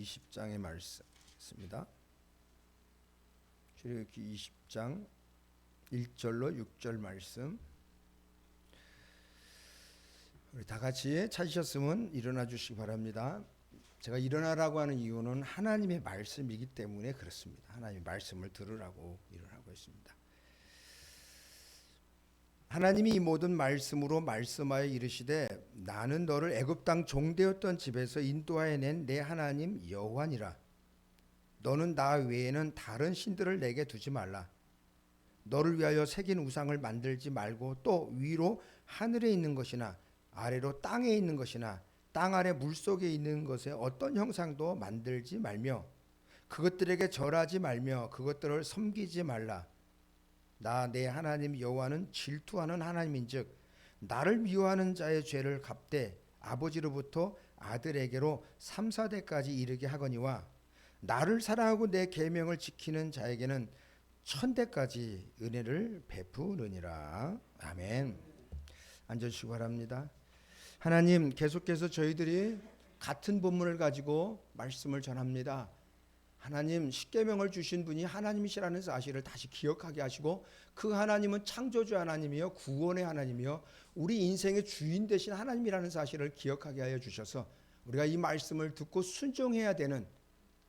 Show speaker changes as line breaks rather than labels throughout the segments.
20장의 말씀입니다. 출애굽기 20장 1절로 6절 말씀. 우리 다 같이 찾으셨으면 일어나 주시기 바랍니다. 제가 일어나라고 하는 이유는 하나님의 말씀이기 때문에 그렇습니다. 하나님의 말씀을 들으라고 일어나고 있습니다. 하나님이 이 모든 말씀으로 말씀하여 이르시되 나는 너를 애굽 땅 종되었던 집에서 인도하여 낸 내 하나님 여호와니라. 너는 나 외에는 다른 신들을 내게 두지 말라. 너를 위하여 새긴 우상을 만들지 말고 또 위로 하늘에 있는 것이나 아래로 땅에 있는 것이나 땅 아래 물속에 있는 것에 어떤 형상도 만들지 말며 그것들에게 절하지 말며 그것들을 섬기지 말라. 나 내 하나님 여호와는 질투하는 하나님인즉 나를 미워하는 자의 죄를 갚되 아버지로부터 아들에게로 3, 4대까지 이르게 하거니와 나를 사랑하고 내 계명을 지키는 자에게는 1000대까지 은혜를 베푸느니라. 아멘. 앉으시기 바랍니다. 하나님, 계속해서 저희들이 같은 본문을 가지고 말씀을 전합니다. 하나님, 십계명을 주신 분이 하나님이시라는 사실을 다시 기억하게 하시고 그 하나님은 창조주 하나님이요 구원의 하나님이요 우리 인생의 주인 되신 하나님이라는 사실을 기억하게 하여 주셔서 우리가 이 말씀을 듣고 순종해야 되는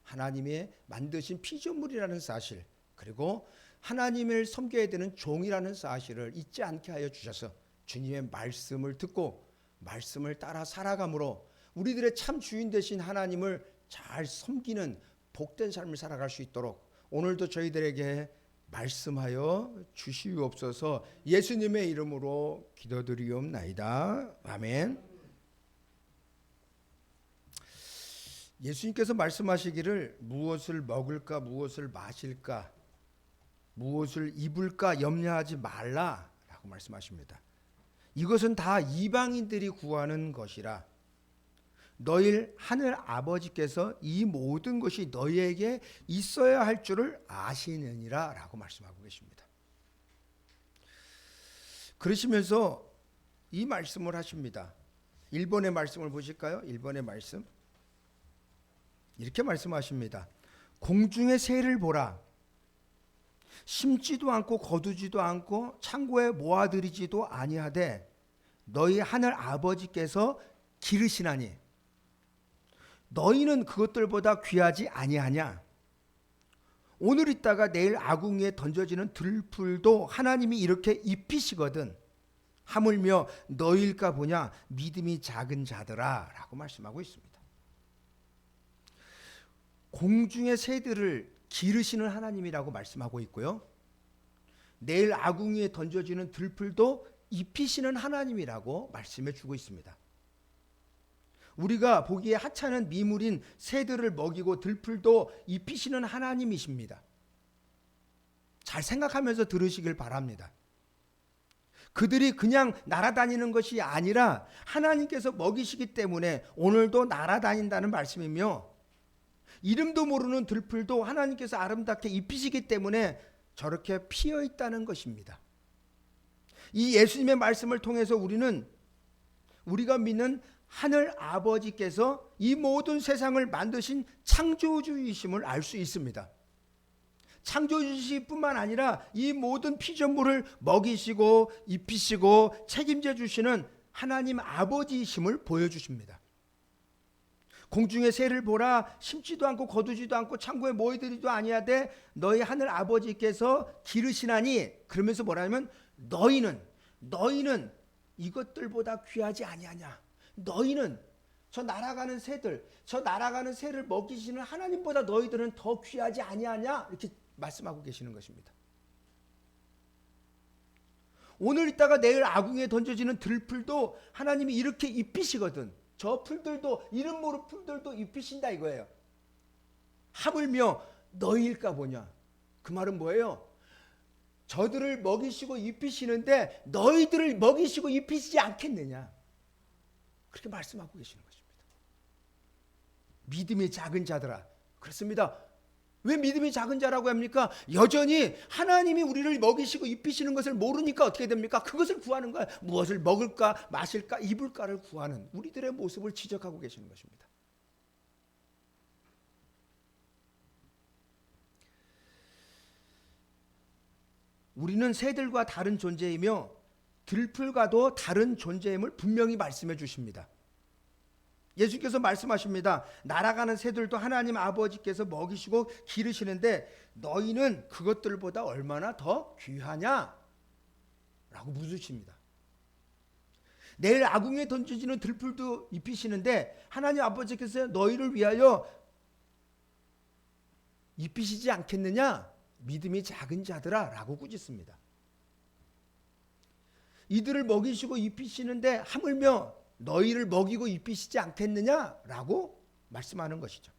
하나님의 만드신 피조물이라는 사실, 그리고 하나님을 섬겨야 되는 종이라는 사실을 잊지 않게 하여 주셔서 주님의 말씀을 듣고 말씀을 따라 살아감으로 우리들의 참 주인 되신 하나님을 잘 섬기는 복된 삶을 살아갈 수 있도록 오늘도 저희들에게 말씀하여 주시옵소서. 예수님의 이름으로 기도드리옵나이다. 아멘. 예수님께서 말씀하시기를 무엇을 먹을까 무엇을 마실까 무엇을 입을까 염려하지 말라라고 말씀하십니다. 이것은 다 이방인들이 구하는 것이라 너희 하늘 아버지께서 이 모든 것이 너희에게 있어야 할 줄을 아시느니라 라고 말씀하고 계십니다. 그러시면서 이 말씀을 하십니다. 1번의 말씀을 보실까요? 1번의 말씀 이렇게 말씀하십니다. 공중의 새를 보라. 심지도 않고 거두지도 않고 창고에 모아들이지도 아니하되 너희 하늘 아버지께서 기르시나니 너희는 그것들보다 귀하지 아니하냐. 오늘 있다가 내일 아궁이에 던져지는 들풀도 하나님이 이렇게 입히시거든 하물며 너희일까 보냐 믿음이 작은 자들아 라고 말씀하고 있습니다. 공중의 새들을 기르시는 하나님이라고 말씀하고 있고요. 내일 아궁이에 던져지는 들풀도 입히시는 하나님이라고 말씀해 주고 있습니다. 우리가 보기에 하찮은 미물인 새들을 먹이고 들풀도 입히시는 하나님이십니다. 잘 생각하면서 들으시길 바랍니다. 그들이 그냥 날아다니는 것이 아니라 하나님께서 먹이시기 때문에 오늘도 날아다닌다는 말씀이며 이름도 모르는 들풀도 하나님께서 아름답게 입히시기 때문에 저렇게 피어 있다는 것입니다. 이 예수님의 말씀을 통해서 우리가 믿는 하늘 아버지께서 이 모든 세상을 만드신 창조주이심을 알 수 있습니다. 창조주실 뿐만 아니라 이 모든 피조물을 먹이시고 입히시고 책임져 주시는 하나님 아버지이심을 보여주십니다. 공중의 새를 보라. 심지도 않고 거두지도 않고 창고에 모이들이도 아니하되 너희 하늘 아버지께서 기르시나니 그러면서 뭐라냐면 너희는 이것들보다 귀하지 아니하냐. 너희는 저 날아가는 새를 먹이시는 하나님보다 너희들은 더 귀하지 아니하냐 이렇게 말씀하고 계시는 것입니다. 오늘 있다가 내일 아궁이에 던져지는 들풀도 하나님이 이렇게 입히시거든. 저 풀들도 이름 모를 풀들도 입히신다 이거예요. 하물며 너희일까 보냐. 그 말은 뭐예요? 저들을 먹이시고 입히시는데 너희들을 먹이시고 입히시지 않겠느냐. 그렇게 말씀하고 계시는 것입니다. 믿음이 작은 자들아. 그렇습니다. 왜 믿음이 작은 자라고 합니까? 여전히 하나님이 우리를 먹이시고 입히시는 것을 모르니까 어떻게 됩니까? 그것을 구하는 거야. 무엇을 먹을까 마실까 입을까를 구하는 우리들의 모습을 지적하고 계시는 것입니다. 우리는 새들과 다른 존재이며 들풀과도 다른 존재임을 분명히 말씀해 주십니다. 예수께서 말씀하십니다. 날아가는 새들도 하나님 아버지께서 먹이시고 기르시는데 너희는 그것들보다 얼마나 더 귀하냐? 라고 묻으십니다. 내일 아궁이에 던져지는 들풀도 입히시는데 하나님 아버지께서 너희를 위하여 입히시지 않겠느냐? 믿음이 작은 자들아 라고 꾸짖습니다. 이들을 먹이시고 입히시는데 하물며 너희를 먹이고 입히시지 않겠느냐라고 말씀하는 것이죠.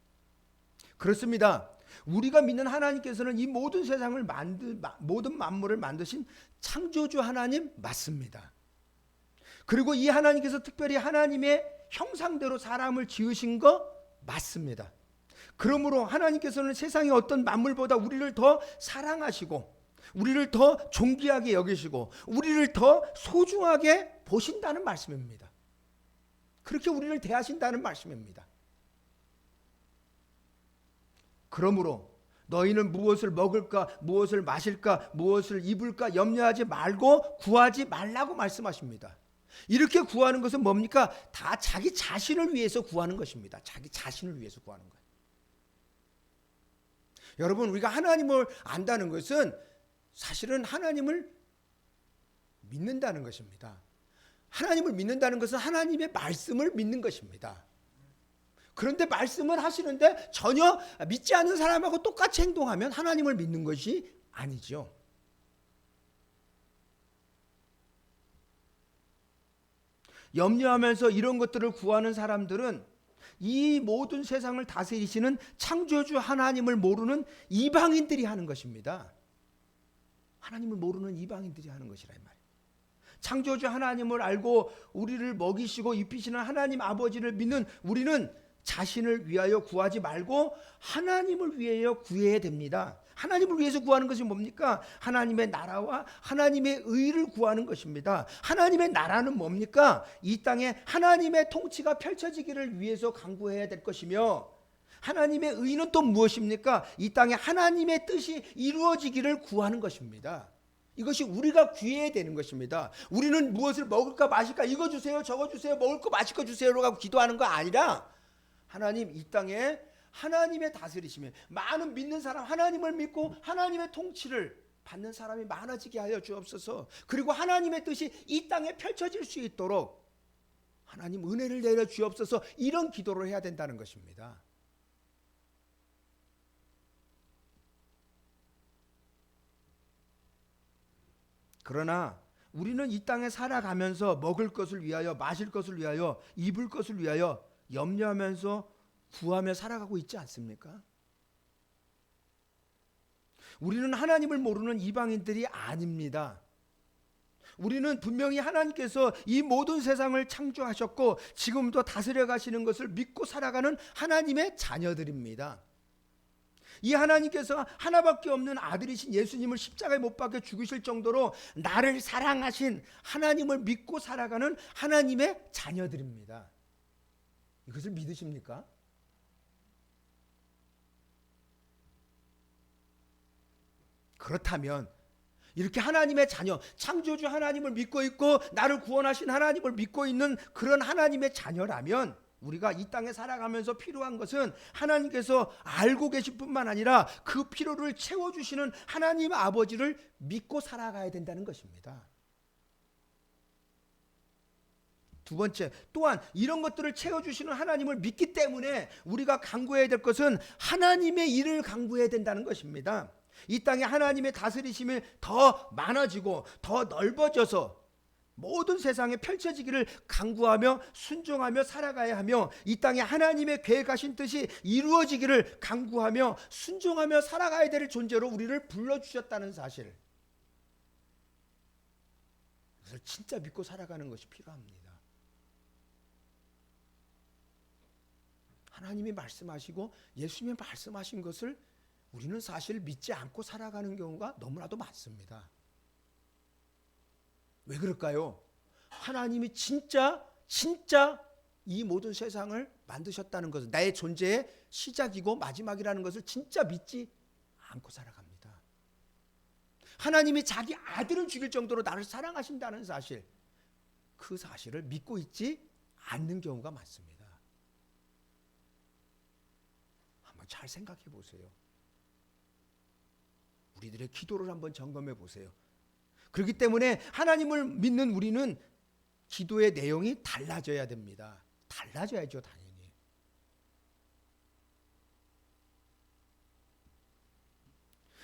그렇습니다. 우리가 믿는 하나님께서는 이 모든 세상을 모든 만물을 만드신 창조주 하나님 맞습니다. 그리고 이 하나님께서 특별히 하나님의 형상대로 사람을 지으신 거 맞습니다. 그러므로 하나님께서는 세상의 어떤 만물보다 우리를 더 사랑하시고 우리를 더 존귀하게 여기시고 우리를 더 소중하게 보신다는 말씀입니다. 그렇게 우리를 대하신다는 말씀입니다. 그러므로 너희는 무엇을 먹을까, 무엇을 마실까, 무엇을 입을까 염려하지 말고 구하지 말라고 말씀하십니다. 이렇게 구하는 것은 뭡니까? 다 자기 자신을 위해서 구하는 것입니다. 자기 자신을 위해서 구하는 거예요. 여러분, 우리가 하나님을 안다는 것은 사실은 하나님을 믿는다는 것입니다. 하나님을 믿는다는 것은 하나님의 말씀을 믿는 것입니다. 그런데 말씀을 하시는데 전혀 믿지 않는 사람하고 똑같이 행동하면 하나님을 믿는 것이 아니죠. 염려하면서 이런 것들을 구하는 사람들은 이 모든 세상을 다스리시는 창조주 하나님을 모르는 이방인들이 하는 것입니다. 하나님을 모르는 이방인들이 하는 것이라 이 말이에요. 창조주 하나님을 알고 우리를 먹이시고 입히시는 하나님 아버지를 믿는 우리는 자신을 위하여 구하지 말고 하나님을 위하여 구해야 됩니다. 하나님을 위해서 구하는 것이 뭡니까? 하나님의 나라와 하나님의 의를 구하는 것입니다. 하나님의 나라는 뭡니까? 이 땅에 하나님의 통치가 펼쳐지기를 위해서 간구해야 될 것이며 하나님의 의는 또 무엇입니까? 이 땅에 하나님의 뜻이 이루어지기를 구하는 것입니다. 이것이 우리가 구해야 되는 것입니다. 우리는 무엇을 먹을까 마실까 이거 주세요 저거 주세요 먹을 거 마실 거 주세요라고 하고 기도하는 거 아니라 하나님 이 땅에 하나님의 다스리심에 많은 믿는 사람 하나님을 믿고 하나님의 통치를 받는 사람이 많아지게 하여 주옵소서. 그리고 하나님의 뜻이 이 땅에 펼쳐질 수 있도록 하나님 은혜를 내려 주옵소서. 이런 기도를 해야 된다는 것입니다. 그러나 우리는 이 땅에 살아가면서 먹을 것을 위하여 마실 것을 위하여 입을 것을 위하여 염려하면서 구하며 살아가고 있지 않습니까? 우리는 하나님을 모르는 이방인들이 아닙니다. 우리는 분명히 하나님께서 이 모든 세상을 창조하셨고 지금도 다스려 가시는 것을 믿고 살아가는 하나님의 자녀들입니다. 이 하나님께서 하나밖에 없는 아들이신 예수님을 십자가에 못 박혀 죽으실 정도로 나를 사랑하신 하나님을 믿고 살아가는 하나님의 자녀들입니다. 이것을 믿으십니까? 그렇다면 이렇게 하나님의 자녀, 창조주 하나님을 믿고 있고 나를 구원하신 하나님을 믿고 있는 그런 하나님의 자녀라면 우리가 이 땅에 살아가면서 필요한 것은 하나님께서 알고 계실 뿐만 아니라 그 필요를 채워주시는 하나님 아버지를 믿고 살아가야 된다는 것입니다. 두 번째, 또한 이런 것들을 채워주시는 하나님을 믿기 때문에 우리가 간구해야 될 것은 하나님의 일을 간구해야 된다는 것입니다. 이 땅에 하나님의 다스리심이 더 많아지고 더 넓어져서 모든 세상에 펼쳐지기를 간구하며 순종하며 살아가야 하며 이 땅에 하나님의 계획하신 뜻이 이루어지기를 간구하며 순종하며 살아가야 될 존재로 우리를 불러주셨다는 사실, 그것을 진짜 믿고 살아가는 것이 필요합니다. 하나님이 말씀하시고 예수님이 말씀하신 것을 우리는 사실 믿지 않고 살아가는 경우가 너무나도 많습니다. 왜 그럴까요? 하나님이 진짜 이 모든 세상을 만드셨다는 것을, 나의 존재의 시작이고 마지막이라는 것을 진짜 믿지 않고 살아갑니다. 하나님이 자기 아들을 죽일 정도로 나를 사랑하신다는 사실, 그 사실을 믿고 있지 않는 경우가 많습니다. 한번 잘 생각해 보세요. 우리들의 기도를 한번 점검해 보세요. 그렇기 때문에 하나님을 믿는 우리는 기도의 내용이 달라져야 됩니다. 달라져야죠, 당연히.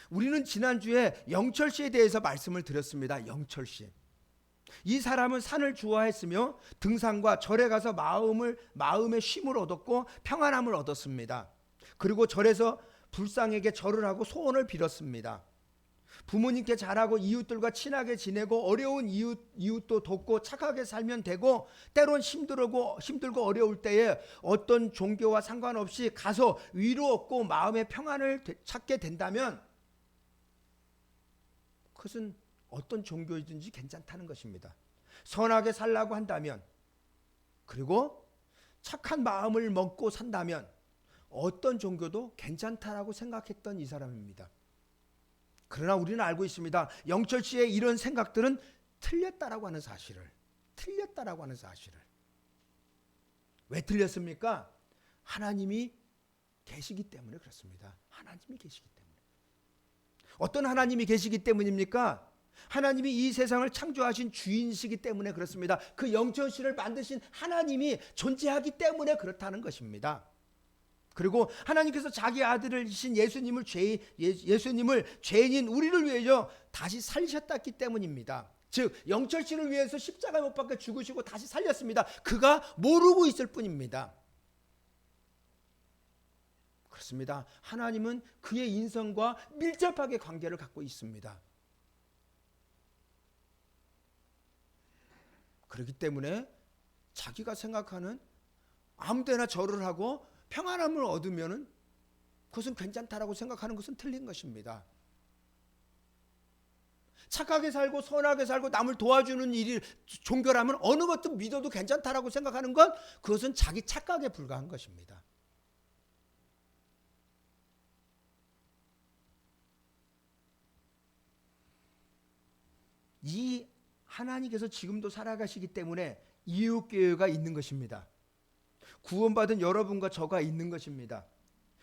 우리는 지난주에 영철 씨에 대해서 말씀을 드렸습니다. 영철 씨. 이 사람은 산을 좋아했으며 등산과 절에 가서 마음의 쉼을 얻었고 평안함을 얻었습니다. 그리고 절에서 불상에게 절을 하고 소원을 빌었습니다. 부모님께 잘하고 이웃들과 친하게 지내고 어려운 이웃도 돕고 착하게 살면 되고, 때론 힘들고 어려울 때에 어떤 종교와 상관없이 가서 위로 얻고 마음의 평안을 찾게 된다면 그것은 어떤 종교이든지 괜찮다는 것입니다. 선하게 살라고 한다면, 그리고 착한 마음을 먹고 산다면 어떤 종교도 괜찮다라고 생각했던 이 사람입니다. 그러나 우리는 알고 있습니다. 영철 씨의 이런 생각들은 틀렸다라고 하는 사실을. 왜 틀렸습니까? 하나님이 계시기 때문에 그렇습니다. 하나님이 계시기 때문에. 어떤 하나님이 계시기 때문입니까? 하나님이 이 세상을 창조하신 주인이시기 때문에 그렇습니다. 그 영철 씨를 만드신 하나님이 존재하기 때문에 그렇다는 것입니다. 그리고 하나님께서 자기 아들이신 예수님을 죄인인 우리를 위해서 다시 살리셨기 때문입니다. 즉 영철 씨를 위해서 십자가에 못 박혀 죽으시고 다시 살렸습니다. 그가 모르고 있을 뿐입니다. 그렇습니다. 하나님은 그의 인성과 밀접하게 관계를 갖고 있습니다. 그렇기 때문에 자기가 생각하는 아무데나 절을 하고 평안함을 얻으면 그것은 괜찮다라고 생각하는 것은 틀린 것입니다. 착하게 살고 선하게 살고 남을 도와주는 일이 종교라면 어느 것도 믿어도 괜찮다라고 생각하는 것, 그것은 자기 착각에 불과한 것입니다. 이 하나님께서 지금도 살아가시기 때문에 이웃교회가 있는 것입니다. 구원받은 여러분과 저가 있는 것입니다.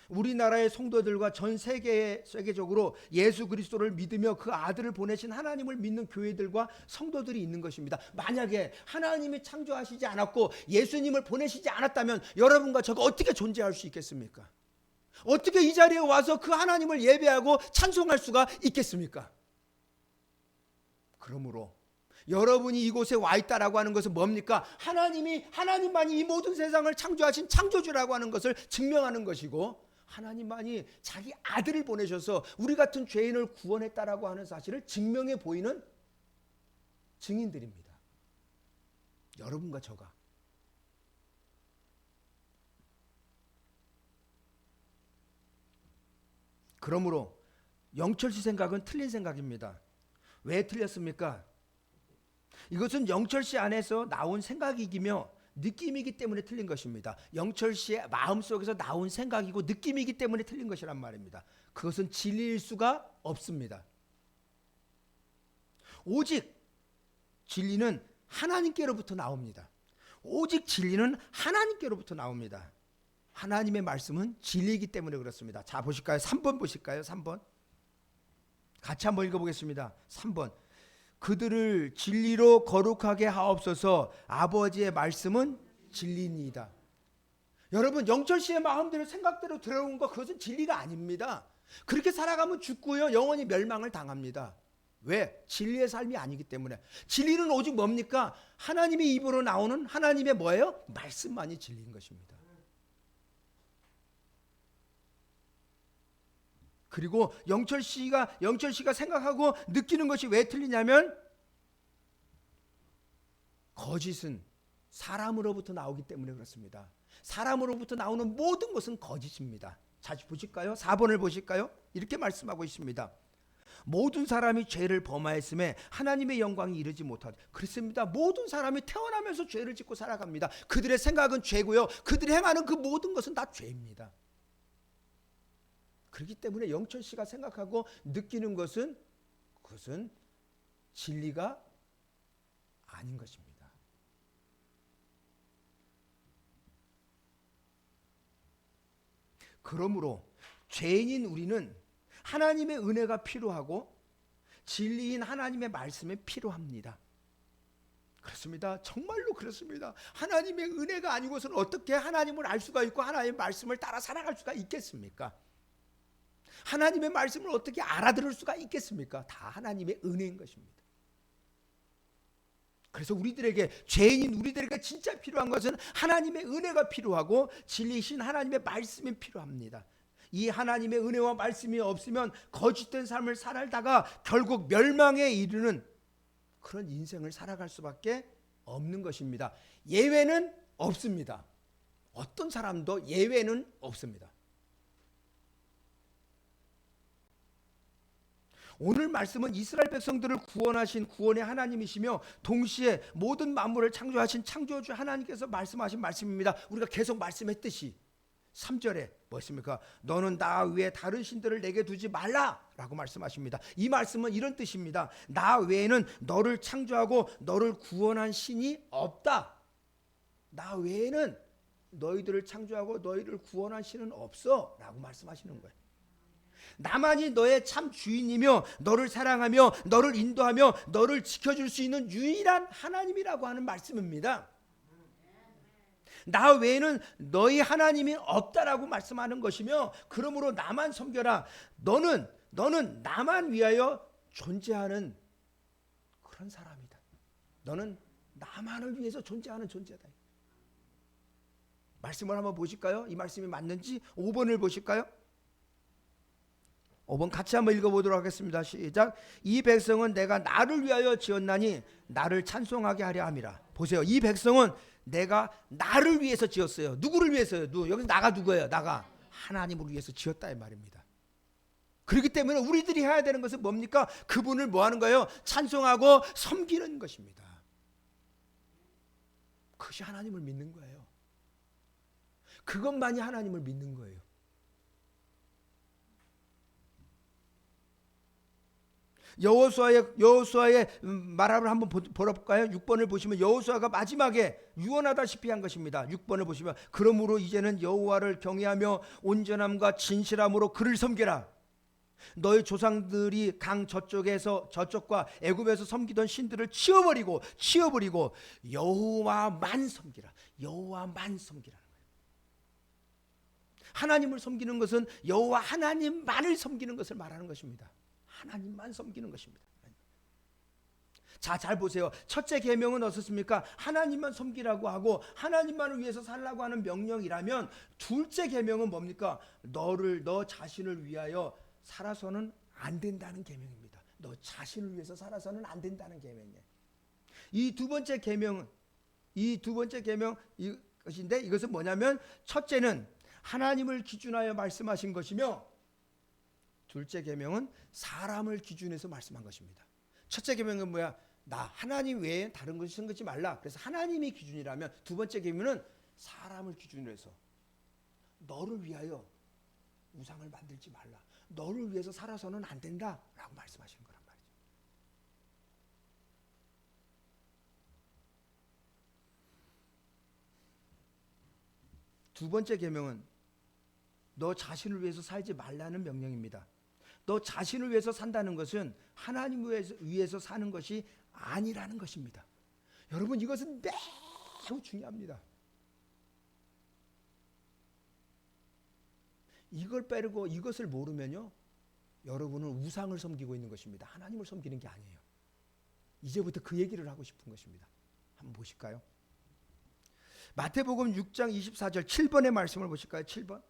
우리나라의 성도들과 전 세계적으로 예수 그리스도를 믿으며 그 아들을 보내신 하나님을 믿는 교회들과 성도들이 있는 것입니다. 만약에 하나님이 창조하시지 않았고 예수님을 보내시지 않았다면 여러분과 저가 어떻게 존재할 수 있겠습니까? 어떻게 이 자리에 와서 그 하나님을 예배하고 찬송할 수가 있겠습니까? 그러므로 여러분이 이곳에 와 있다라고 하는 것은 뭡니까? 하나님만이 이 모든 세상을 창조하신 창조주라고 하는 것을 증명하는 것이고, 하나님만이 자기 아들을 보내셔서 우리 같은 죄인을 구원했다라고 하는 사실을 증명해 보이는 증인들입니다. 여러분과 저가. 그러므로 영철 씨 생각은 틀린 생각입니다. 왜 틀렸습니까? 이것은 영철 씨 안에서 나온 생각이기며 느낌이기 때문에 틀린 것입니다. 영철 씨의 마음속에서 나온 생각이고 느낌이기 때문에 틀린 것이란 말입니다. 그것은 진리일 수가 없습니다. 오직 진리는 하나님께로부터 나옵니다. 오직 진리는 하나님께로부터 나옵니다. 하나님의 말씀은 진리이기 때문에 그렇습니다. 자, 보실까요? 3번 보실까요? 3번. 같이 한번 읽어보겠습니다. 3번. 그들을 진리로 거룩하게 하옵소서. 아버지의 말씀은 진리니이다. 여러분, 영철 씨의 마음대로 생각대로 들어온 거, 그것은 진리가 아닙니다. 그렇게 살아가면 죽고요, 영원히 멸망을 당합니다. 왜? 진리의 삶이 아니기 때문에. 진리는 오직 뭡니까? 하나님의 입으로 나오는 하나님의 뭐예요? 말씀만이 진리인 것입니다. 그리고 영철 씨가 생각하고 느끼는 것이 왜 틀리냐면, 거짓은 사람으로부터 나오기 때문에 그렇습니다. 사람으로부터 나오는 모든 것은 거짓입니다. 자, 보실까요? 4번을 보실까요? 이렇게 말씀하고 있습니다. 모든 사람이 죄를 범하였음에 하나님의 영광이 이르지 못하다. 그렇습니다. 모든 사람이 태어나면서 죄를 짓고 살아갑니다. 그들의 생각은 죄고요, 그들이 행하는 그 모든 것은 다 죄입니다. 그렇기 때문에 영철 씨가 생각하고 느끼는 것은 그것은 진리가 아닌 것입니다. 그러므로 죄인인 우리는 하나님의 은혜가 필요하고 진리인 하나님의 말씀이 필요합니다. 그렇습니다. 정말로 그렇습니다. 하나님의 은혜가 아니고서는 어떻게 하나님을 알 수가 있고 하나님의 말씀을 따라 살아갈 수가 있겠습니까? 하나님의 말씀을 어떻게 알아들을 수가 있겠습니까? 다 하나님의 은혜인 것입니다. 그래서 우리들에게, 죄인인 우리들에게 진짜 필요한 것은 하나님의 은혜가 필요하고 진리신 하나님의 말씀이 필요합니다. 이 하나님의 은혜와 말씀이 없으면 거짓된 삶을 살다가 결국 멸망에 이르는 그런 인생을 살아갈 수밖에 없는 것입니다. 예외는 없습니다. 어떤 사람도 예외는 없습니다. 오늘 말씀은 이스라엘 백성들을 구원하신 구원의 하나님이시며 동시에 모든 만물을 창조하신 창조주 하나님께서 말씀하신 말씀입니다. 우리가 계속 말씀했듯이 3절에 뭐였습니까? 너는 나 외에 다른 신들을 내게 두지 말라라고 말씀하십니다. 이 말씀은 이런 뜻입니다. 나 외에는 너를 창조하고 너를 구원한 신이 없다. 나 외에는 너희들을 창조하고 너희를 구원한 신은 없어 라고 말씀하시는 거예요. 나만이 너의 참 주인이며 너를 사랑하며 너를 인도하며 너를 지켜줄 수 있는 유일한 하나님이라고 하는 말씀입니다. 나 외에는 너희 하나님이 없다라고 말씀하는 것이며, 그러므로 나만 섬겨라. 너는 나만 위하여 존재하는 그런 사람이다. 너는 나만을 위해서 존재하는 존재다. 말씀을 한번 보실까요? 이 말씀이 맞는지 5번을 보실까요? 5번 같이 한번 읽어보도록 하겠습니다. 시작. 이 백성은 내가 나를 위하여 지었나니 나를 찬송하게 하려 함이라. 보세요. 이 백성은 내가 나를 위해서 지었어요. 누구를 위해서요? 여기서 나가 누구예요? 나가 하나님을 위해서 지었다 이 말입니다. 그렇기 때문에 우리들이 해야 되는 것은 뭡니까? 그분을 뭐 하는 거예요? 찬송하고 섬기는 것입니다. 그것이 하나님을 믿는 거예요. 그것만이 하나님을 믿는 거예요. 여호수아의 말함을 한번 볼까요? 6번을 보시면 여호수아가 마지막에 유언하다시피 한 것입니다. 6번을 보시면 그러므로 이제는 여호와를 경외하며 온전함과 진실함으로 그를 섬기라. 너희 조상들이 강 저쪽과 애굽에서 섬기던 신들을 치워버리고 여호와만 섬기라. 여호와만 섬기라는 거예요. 하나님을 섬기는 것은 여호와 하나님만을 섬기는 것을 말하는 것입니다. 하나님만 섬기는 것입니다. 자, 잘 보세요. 첫째 계명은 어떻습니까? 하나님만 섬기라고 하고 하나님만을 위해서 살라고 하는 명령이라면, 둘째 계명은 뭡니까? 너 자신을 위하여 살아서는 안 된다는 계명입니다. 너 자신을 위해서 살아서는 안 된다는 계명이에요. 이 두 번째 계명 이것인데, 이것은 뭐냐면 첫째는 하나님을 기준하여 말씀하신 것이며, 둘째 계명은 사람을 기준해서 말씀한 것입니다. 첫째 계명은 뭐야? 나 하나님 외에 다른 것을 섬기지 말라. 그래서 하나님이 기준이라면, 두 번째 계명은 사람을 기준으로 해서 너를 위하여 우상을 만들지 말라. 너를 위해서 살아서는 안 된다라고 말씀하시는 거란 말이죠. 두 번째 계명은 너 자신을 위해서 살지 말라는 명령입니다. 너 자신을 위해서 산다는 것은 하나님을 위해서 사는 것이 아니라는 것입니다. 여러분, 이것은 매우 중요합니다. 이걸 빼고 이것을 모르면요, 여러분은 우상을 섬기고 있는 것입니다. 하나님을 섬기는 게 아니에요. 이제부터 그 얘기를 하고 싶은 것입니다. 한번 보실까요? 마태복음 6장 24절 7번의 말씀을 보실까요? 7번.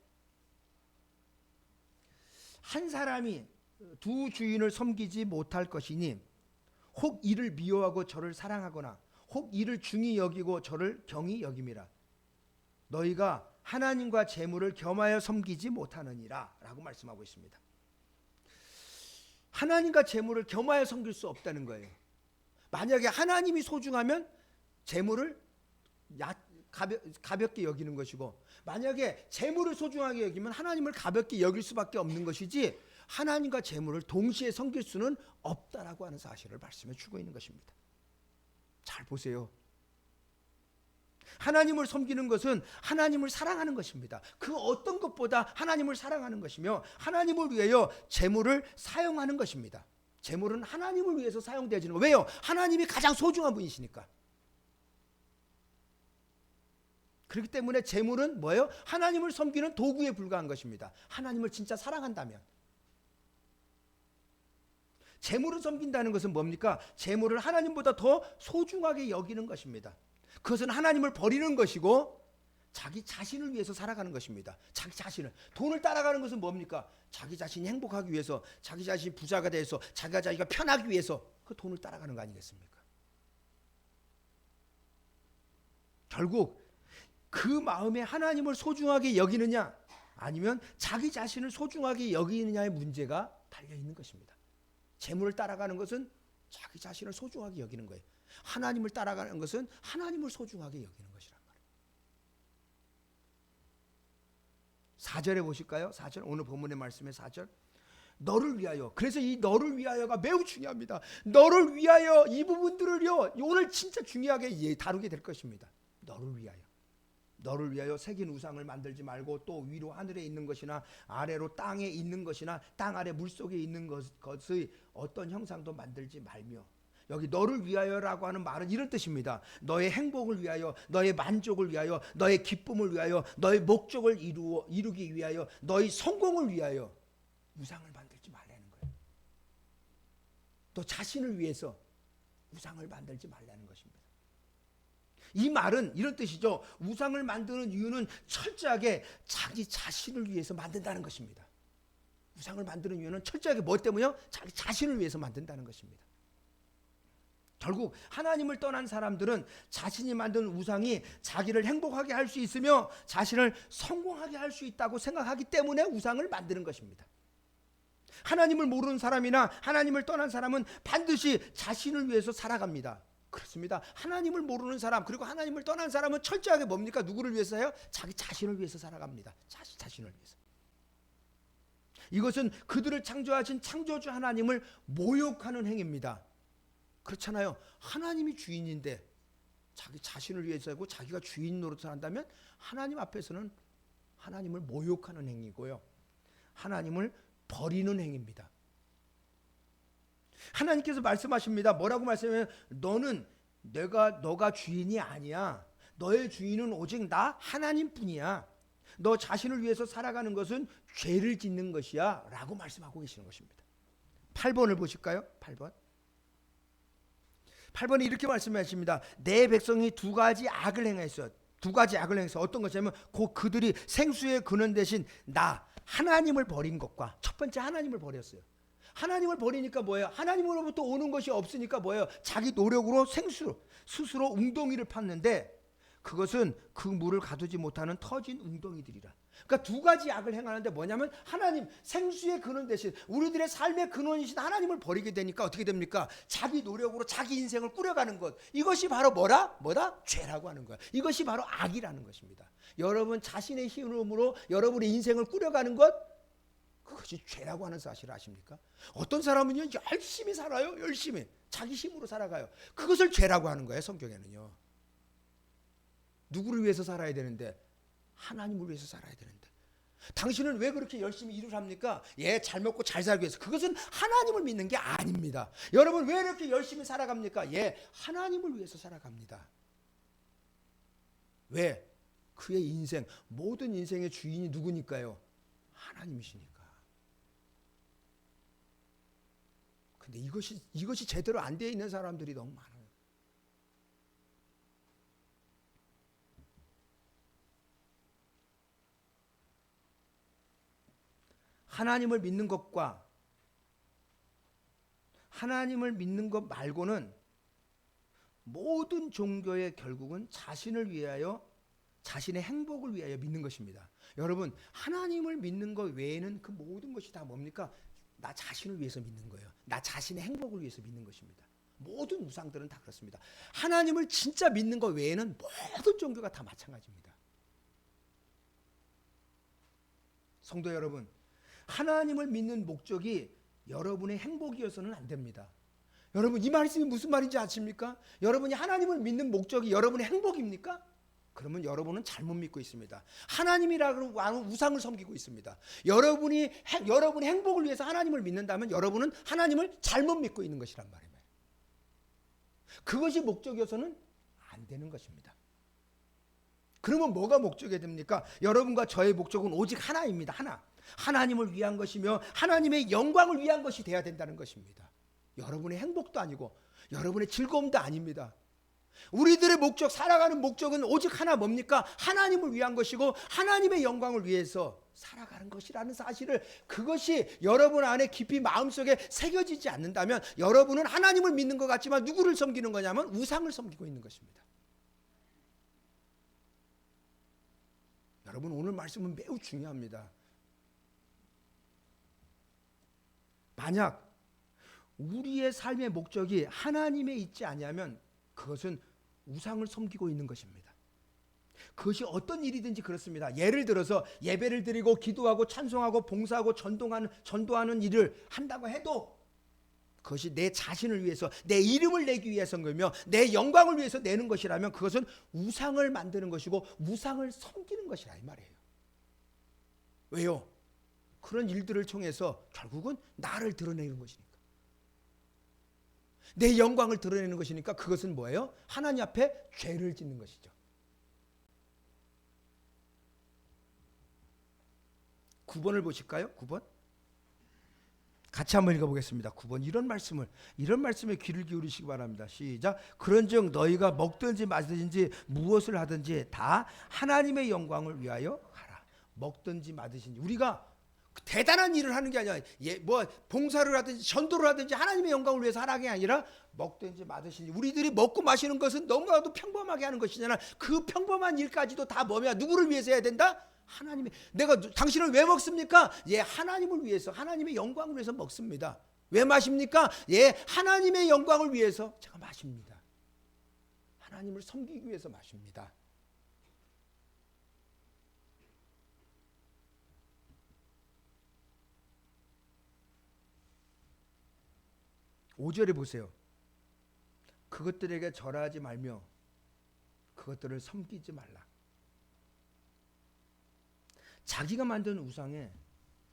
한 사람이 두 주인을 섬기지 못할 것이니 혹 이를 미워하고 저를 사랑하거나 혹 이를 중히 여기고 저를 경히 여김이라. 너희가 하나님과 재물을 겸하여 섬기지 못하느니라 라고 말씀하고 있습니다. 하나님과 재물을 겸하여 섬길 수 없다는 거예요. 만약에 하나님이 소중하면 재물을 가볍게 여기는 것이고, 만약에 재물을 소중하게 여기면 하나님을 가볍게 여길 수밖에 없는 것이지, 하나님과 재물을 동시에 섬길 수는 없다라고 하는 사실을 말씀해 주고 있는 것입니다. 잘 보세요. 하나님을 섬기는 것은 하나님을 사랑하는 것입니다. 그 어떤 것보다 하나님을 사랑하는 것이며 하나님을 위하여 재물을 사용하는 것입니다. 재물은 하나님을 위해서 사용되어지는 거예요. 왜요? 하나님이 가장 소중한 분이시니까. 그렇기 때문에 재물은 뭐예요? 하나님을 섬기는 도구에 불과한 것입니다. 하나님을 진짜 사랑한다면. 재물을 섬긴다는 것은 뭡니까? 재물을 하나님보다 더 소중하게 여기는 것입니다. 그것은 하나님을 버리는 것이고 자기 자신을 위해서 살아가는 것입니다. 자기 자신을. 돈을 따라가는 것은 뭡니까? 자기 자신이 행복하기 위해서, 자기 자신이 부자가 돼서 자기가 편하기 위해서 그 돈을 따라가는 거 아니겠습니까? 결국 그 마음에 하나님을 소중하게 여기느냐 아니면 자기 자신을 소중하게 여기느냐의 문제가 달려있는 것입니다. 재물을 따라가는 것은 자기 자신을 소중하게 여기는 거예요. 하나님을 따라가는 것은 하나님을 소중하게 여기는 것이란 말이에요. 4절에 보실까요? 4절 오늘 본문의 말씀의 4절. 너를 위하여. 그래서 이 너를 위하여가 매우 중요합니다. 너를 위하여 이 부분들을요 오늘 진짜 중요하게 다루게 될 것입니다. 너를 위하여. 너를 위하여 새긴 우상을 만들지 말고 또 위로 하늘에 있는 것이나 아래로 땅에 있는 것이나 땅 아래 물속에 있는 것의 어떤 형상도 만들지 말며. 여기 너를 위하여라고 하는 말은 이런 뜻입니다. 너의 행복을 위하여, 너의 만족을 위하여, 너의 기쁨을 위하여, 너의 목적을 이루기 위하여, 너의 성공을 위하여 우상을 만들지 말라는 거예요. 너 자신을 위해서 우상을 만들지 말라는 것입니다. 이 말은 이런 뜻이죠. 우상을 만드는 이유는 철저하게 자기 자신을 위해서 만든다는 것입니다. 우상을 만드는 이유는 철저하게 뭐 때문에요? 자기 자신을 위해서 만든다는 것입니다. 결국 하나님을 떠난 사람들은 자신이 만든 우상이 자기를 행복하게 할 수 있으며 자신을 성공하게 할 수 있다고 생각하기 때문에 우상을 만드는 것입니다. 하나님을 모르는 사람이나 하나님을 떠난 사람은 반드시 자신을 위해서 살아갑니다. 그렇습니다. 하나님을 모르는 사람 그리고 하나님을 떠난 사람은 철저하게 뭡니까? 누구를 위해서요? 자기 자신을 위해서 살아갑니다. 자신을 위해서. 이것은 그들을 창조하신 창조주 하나님을 모욕하는 행위입니다. 그렇잖아요. 하나님이 주인인데 자기 자신을 위해서 하고 자기가 주인 노릇을 한다면 하나님 앞에서는 하나님을 모욕하는 행위고요. 하나님을 버리는 행위입니다. 하나님께서 말씀하십니다. 뭐라고 말씀해요? 너가 주인이 아니야. 너의 주인은 오직 나 하나님뿐이야. 너 자신을 위해서 살아가는 것은 죄를 짓는 것이야 라고 말씀하고 계시는 것입니다. 8번을 보실까요? 8번에 이렇게 말씀하십니다. 내 백성이 두 가지 악을 행했어. 어떤 것이냐면 그들이 생수의 근원 대신 나 하나님을 버린 것과 첫 번째 하나님을 버렸어요. 하나님을 버리니까 뭐예요? 하나님으로부터 오는 것이 없으니까 뭐예요? 자기 노력으로 스스로 웅덩이를 팠는데 그것은 그 물을 가두지 못하는 터진 웅덩이들이라. 그러니까 두 가지 악을 행하는데 뭐냐면 하나님 생수의 근원 대신 우리들의 삶의 근원이신 하나님을 버리게 되니까 어떻게 됩니까? 자기 노력으로 자기 인생을 꾸려가는 것. 이것이 바로 뭐다? 죄라고 하는 거야. 이것이 바로 악이라는 것입니다. 여러분 자신의 힘으로 여러분의 인생을 꾸려가는 것, 그것이 죄라고 하는 사실을 아십니까? 어떤 사람은요 열심히 살아요. 열심히 자기 힘으로 살아가요. 그것을 죄라고 하는 거예요. 성경에는요. 누구를 위해서 살아야 되는데? 하나님을 위해서 살아야 되는데. 당신은 왜 그렇게 열심히 일을 합니까? 잘 먹고 잘 살기 위해서. 그것은 하나님을 믿는 게 아닙니다. 여러분 왜 이렇게 열심히 살아갑니까? 하나님을 위해서 살아갑니다. 왜? 그의 인생, 모든 인생의 주인이 누구니까요? 하나님이시니까. 근데 이것이 제대로 안 되어 있는 사람들이 너무 많아요. 하나님을 믿는 것과 하나님을 믿는 것 말고는 모든 종교의 결국은 자신을 위하여 자신의 행복을 위하여 믿는 것입니다. 여러분 하나님을 믿는 것 외에는 그 모든 것이 다 뭡니까? 나 자신을 위해서 믿는 거예요. 나 자신의 행복을 위해서 믿는 것입니다. 모든 우상들은 다 그렇습니다. 하나님을 진짜 믿는 것 외에는 모든 종교가 다 마찬가지입니다. 성도 여러분, 하나님을 믿는 목적이 여러분의 행복이어서는 안 됩니다. 여러분 이 말씀이 무슨 말인지 아십니까? 여러분이 하나님을 믿는 목적이 여러분의 행복입니까? 그러면 여러분은 잘못 믿고 있습니다. 하나님이라고 하는 우상을 섬기고 있습니다. 여러분의 행복을 위해서 하나님을 믿는다면 여러분은 하나님을 잘못 믿고 있는 것이란 말이에요. 그것이 목적이어서는 안 되는 것입니다. 그러면 뭐가 목적이 됩니까? 여러분과 저의 목적은 오직 하나입니다. 하나님을 위한 것이며 하나님의 영광을 위한 것이 돼야 된다는 것입니다. 여러분의 행복도 아니고 여러분의 즐거움도 아닙니다. 우리들의 목적, 살아가는 목적은 오직 하나 뭡니까? 하나님을 위한 것이고 하나님의 영광을 위해서 살아가는 것이라는 사실을, 그것이 여러분 안에 깊이 마음속에 새겨지지 않는다면 여러분은 하나님을 믿는 것 같지만 누구를 섬기는 거냐면 우상을 섬기고 있는 것입니다. 여러분 오늘 말씀은 매우 중요합니다. 만약 우리의 삶의 목적이 하나님에 있지 않으면 그것은 우상을 섬기고 있는 것입니다. 그것이 어떤 일이든지 그렇습니다. 예를 들어서 예배를 드리고 기도하고 찬송하고 봉사하고 전도하는 일을 한다고 해도 그것이 내 자신을 위해서, 내 이름을 내기 위해서인 거며 내 영광을 위해서 내는 것이라면 그것은 우상을 만드는 것이고 우상을 섬기는 것이라 이 말이에요. 왜요? 그런 일들을 통해서 결국은 나를 드러내는 것이니까, 내 영광을 드러내는 것이니까 그것은 뭐예요? 하나님 앞에 죄를 짓는 것이죠. 9번을 보실까요? 9번 같이 한번 읽어보겠습니다. 9번 이런 말씀에 귀를 기울이시기 바랍니다. 시작. 그런즉 너희가 먹든지 마시든지 무엇을 하든지 다 하나님의 영광을 위하여 하라. 먹든지 마시든지, 우리가 대단한 일을 하는 게 아니라 봉사를 하든지 전도를 하든지 하나님의 영광을 위해서 하라는 게 아니라 먹든지 마시든지, 우리들이 먹고 마시는 것은 너무나도 평범하게 하는 것이잖아. 그 평범한 일까지도 다 뭐냐? 누구를 위해서 해야 된다? 하나님의, 내가 당신을 왜 먹습니까? 예, 하나님을 위해서, 하나님의 영광을 위해서 먹습니다. 왜 마십니까? 예, 하나님의 영광을 위해서 제가 마십니다. 하나님을 섬기기 위해서 마십니다. 5절에 보세요. 그것들에게 절하지 말며 그것들을 섬기지 말라. 자기가 만든 우상에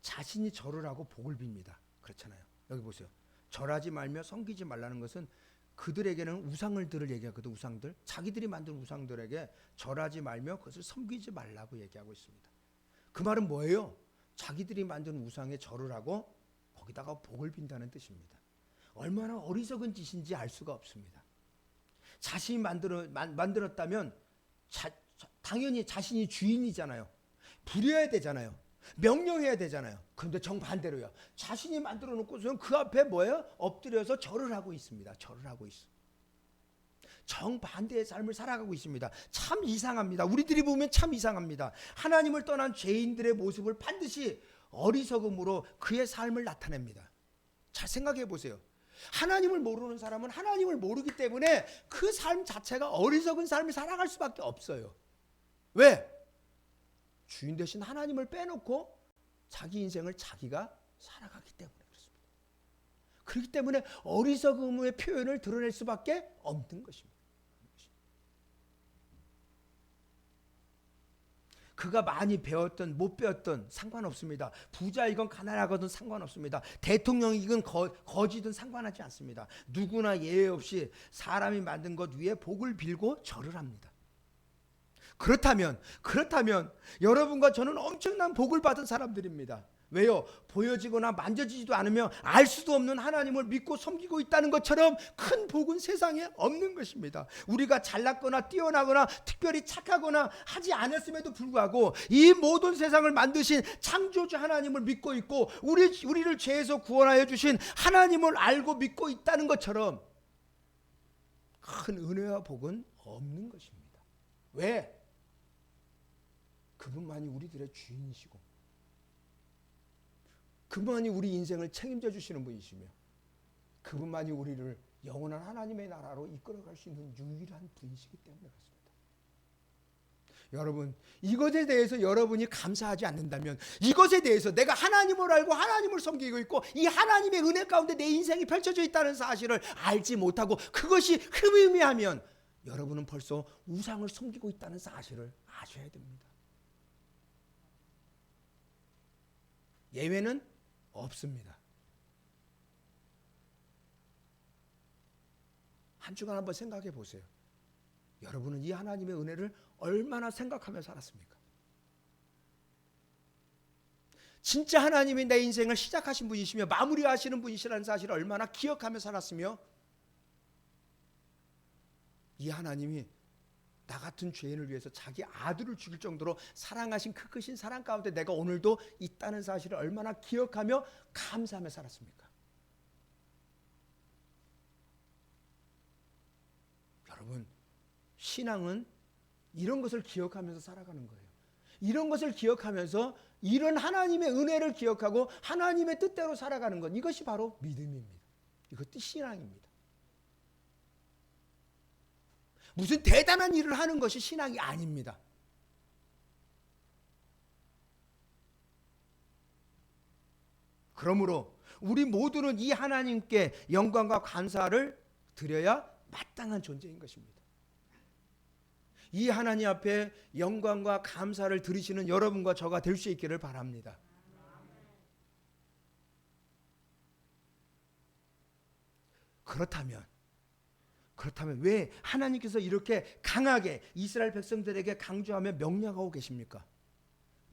자신이 절을 하고 복을 빕니다. 그렇잖아요. 여기 보세요. 절하지 말며 섬기지 말라는 것은 그들에게는 우상들을 얘기하거든. 우상들, 자기들이 만든 우상들에게 절하지 말며 그것을 섬기지 말라고 얘기하고 있습니다. 그 말은 뭐예요? 자기들이 만든 우상에 절을 하고 거기다가 복을 빈다는 뜻입니다. 얼마나 어리석은 짓인지 알 수가 없습니다. 자신이 만들었다면 당연히 자신이 주인이잖아요. 부려야 되잖아요. 명령해야 되잖아요. 그런데 정반대로요. 자신이 만들어 놓고서는 그 앞에 뭐예요? 엎드려서 절을 하고 있습니다. 절을 하고 있어. 정반대의 삶을 살아가고 있습니다. 참 이상합니다. 우리들이 보면 참 이상합니다. 하나님을 떠난 죄인들의 모습을 반드시 어리석음으로 그의 삶을 나타냅니다. 잘 생각해 보세요. 하나님을 모르는 사람은 하나님을 모르기 때문에 그 삶 자체가 어리석은 삶을 살아갈 수밖에 없어요. 왜? 주인 대신 하나님을 빼놓고 자기 인생을 자기가 살아가기 때문에 그렇습니다. 그렇기 때문에 어리석음의 표현을 드러낼 수밖에 없는 것입니다. 그가 많이 배웠던 못 배웠던 상관없습니다. 부자이건 가난하거든 상관없습니다. 대통령이건 거지든 상관하지 않습니다. 누구나 예외 없이 사람이 만든 것 위에 복을 빌고 절을 합니다. 그렇다면 여러분과 저는 엄청난 복을 받은 사람들입니다. 왜요? 보여지거나 만져지지도 않으며 알 수도 없는 하나님을 믿고 섬기고 있다는 것처럼 큰 복은 세상에 없는 것입니다. 우리가 잘났거나 뛰어나거나 특별히 착하거나 하지 않았음에도 불구하고 이 모든 세상을 만드신 창조주 하나님을 믿고 있고 우리를 죄에서 구원하여 주신 하나님을 알고 믿고 있다는 것처럼 큰 은혜와 복은 없는 것입니다. 왜? 그분만이 우리들의 주인이시고 그분만이 우리 인생을 책임져 주시는 분이시며 그분만이 우리를 영원한 하나님의 나라로 이끌어갈 수 있는 유일한 분이시기 때문에 그렇습니다. 여러분, 이것에 대해서 여러분이 감사하지 않는다면, 이것에 대해서 내가 하나님을 알고 하나님을 섬기고 있고 이 하나님의 은혜 가운데 내 인생이 펼쳐져 있다는 사실을 알지 못하고 그것이 흠의미하면 여러분은 벌써 우상을 섬기고 있다는 사실을 아셔야 됩니다. 예외는 없습니다. 한 주간 한번 생각해 보세요. 여러분은 이 하나님의 은혜를 얼마나 생각하며 살았습니까? 진짜 하나님이 내 인생을 시작하신 분이시며 마무리하시는 분이시라는 사실을 얼마나 기억하며 살았으며, 이 하나님이 나 같은 죄인을 위해서 자기 아들을 죽일 정도로 사랑하신 그 크신 사랑 가운데 내가 오늘도 있다는 사실을 얼마나 기억하며 감사하며 살았습니까? 여러분, 신앙은 이런 것을 기억하면서 살아가는 거예요. 이런 것을 기억하면서 이런 하나님의 은혜를 기억하고 하나님의 뜻대로 살아가는 것, 이것이 바로 믿음입니다. 이것도 신앙입니다. 무슨 대단한 일을 하는 것이 신앙이 아닙니다. 그러므로 우리 모두는 이 하나님께 영광과 감사를 드려야 마땅한 존재인 것입니다. 이 하나님 앞에 영광과 감사를 드리시는 여러분과 저가 될 수 있기를 바랍니다. 그렇다면 왜 하나님께서 이렇게 강하게 이스라엘 백성들에게 강조하며 명령하고 계십니까?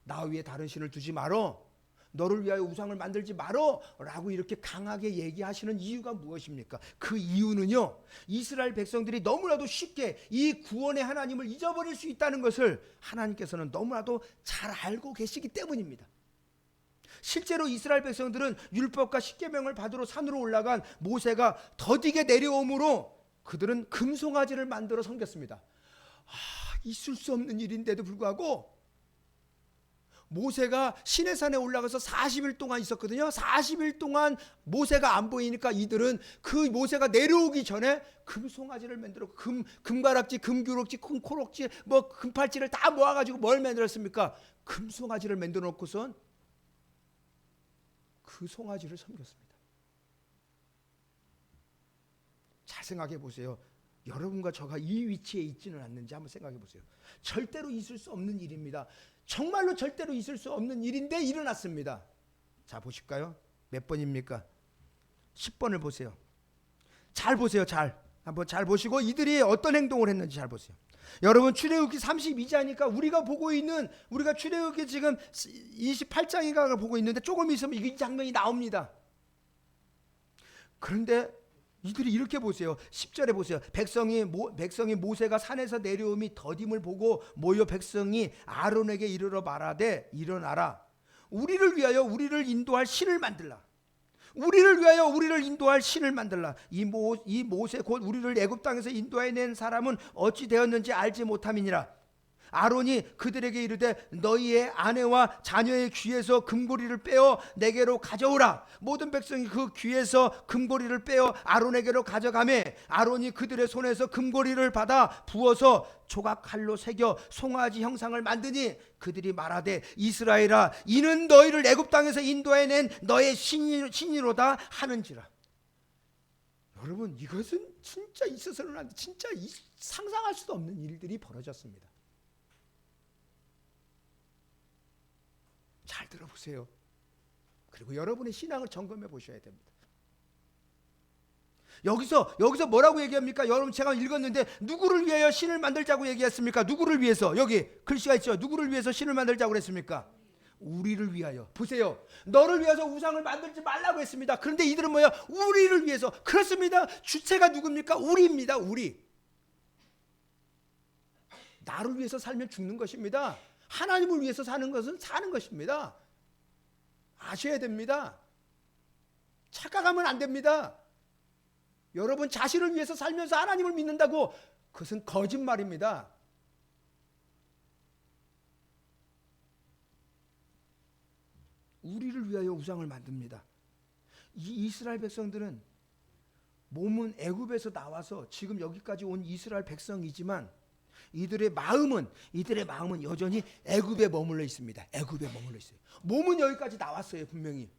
나 위에 다른 신을 두지 말어, 너를 위하여 우상을 만들지 말어 라고 이렇게 강하게 얘기하시는 이유가 무엇입니까? 그 이유는요, 이스라엘 백성들이 너무나도 쉽게 이 구원의 하나님을 잊어버릴 수 있다는 것을 하나님께서는 너무나도 잘 알고 계시기 때문입니다. 실제로 이스라엘 백성들은 율법과 십계명을 받으러 산으로 올라간 모세가 더디게 내려오므로 그들은 금송아지를 만들어 섬겼습니다. 있을 수 없는 일인데도 불구하고 모세가 시내산에 올라가서 40일 동안 있었거든요. 40일 동안 모세가 안 보이니까 이들은 그 모세가 내려오기 전에 금송아지를 만들어 금가락지, 금규럭지, 금코럭지, 뭐 금팔찌를 다 모아가지고 뭘 만들었습니까? 금송아지를 만들어 놓고선 그 송아지를 섬겼습니다. 잘 생각해 보세요. 여러분과 저가 이 위치에 있지는 않는지 한번 생각해 보세요. 절대로 있을 수 없는 일입니다. 정말로 절대로 있을 수 없는 일인데 일어났습니다. 자, 보실까요? 몇 번입니까? 10번을 보세요. 잘 보세요. 한번 잘 보시고 이들이 어떤 행동을 했는지 잘 보세요. 여러분, 출애굽기 32장이니까 우리가 출애굽기 지금 28장인가를 보고 있는데 조금 있으면 이 장면이 나옵니다. 그런데 이들이 이렇게 보세요. 10절에 보세요. 백성이 모세가 산에서 내려옴이 더딤을 보고 모여 백성이 아론에게 이르러 말하되, 일어나라, 우리를 위하여 우리를 인도할 신을 만들라. 우리를 위하여 우리를 인도할 신을 만들라. 이 모세 곧 우리를 애굽 땅에서 인도해낸 사람은 어찌 되었는지 알지 못함이니라. 아론이 그들에게 이르되, 너희의 아내와 자녀의 귀에서 금고리를 빼어 내게로 가져오라. 모든 백성이 그 귀에서 금고리를 빼어 아론에게로 가져가매 아론이 그들의 손에서 금고리를 받아 부어서 조각칼로 새겨 송아지 형상을 만드니 그들이 말하되, 이스라엘아, 이는 너희를 애굽 땅에서 인도해낸 너의 신이로다 하는지라. 여러분, 이것은 진짜 있어서는 안 돼. 진짜 상상할 수도 없는 일들이 벌어졌습니다. 잘 들어보세요. 그리고 여러분의 신앙을 점검해 보셔야 됩니다. 여기서 뭐라고 얘기합니까? 여러분, 제가 읽었는데 누구를 위하여 신을 만들자고 얘기했습니까? 누구를 위해서? 여기 글씨가 있죠. 누구를 위해서 신을 만들자고 그랬습니까? 우리를 위하여. 보세요. 너를 위해서 우상을 만들지 말라고 했습니다. 그런데 이들은 뭐야? 우리를 위해서. 그렇습니다. 주체가 누굽니까? 우리입니다. 우리. 나를 위해서 살면 죽는 것입니다. 하나님을 위해서 사는 것은 사는 것입니다. 아셔야 됩니다. 착각하면 안 됩니다. 여러분, 자신을 위해서 살면서 하나님을 믿는다고, 그것은 거짓말입니다. 우리를 위하여 우상을 만듭니다. 이 이스라엘 백성들은 몸은 애굽에서 나와서 지금 여기까지 온 이스라엘 백성이지만 이들의 마음은 여전히 애굽에 머물러 있습니다. 애굽에 머물러 있어요. 몸은 여기까지 나왔어요, 분명히.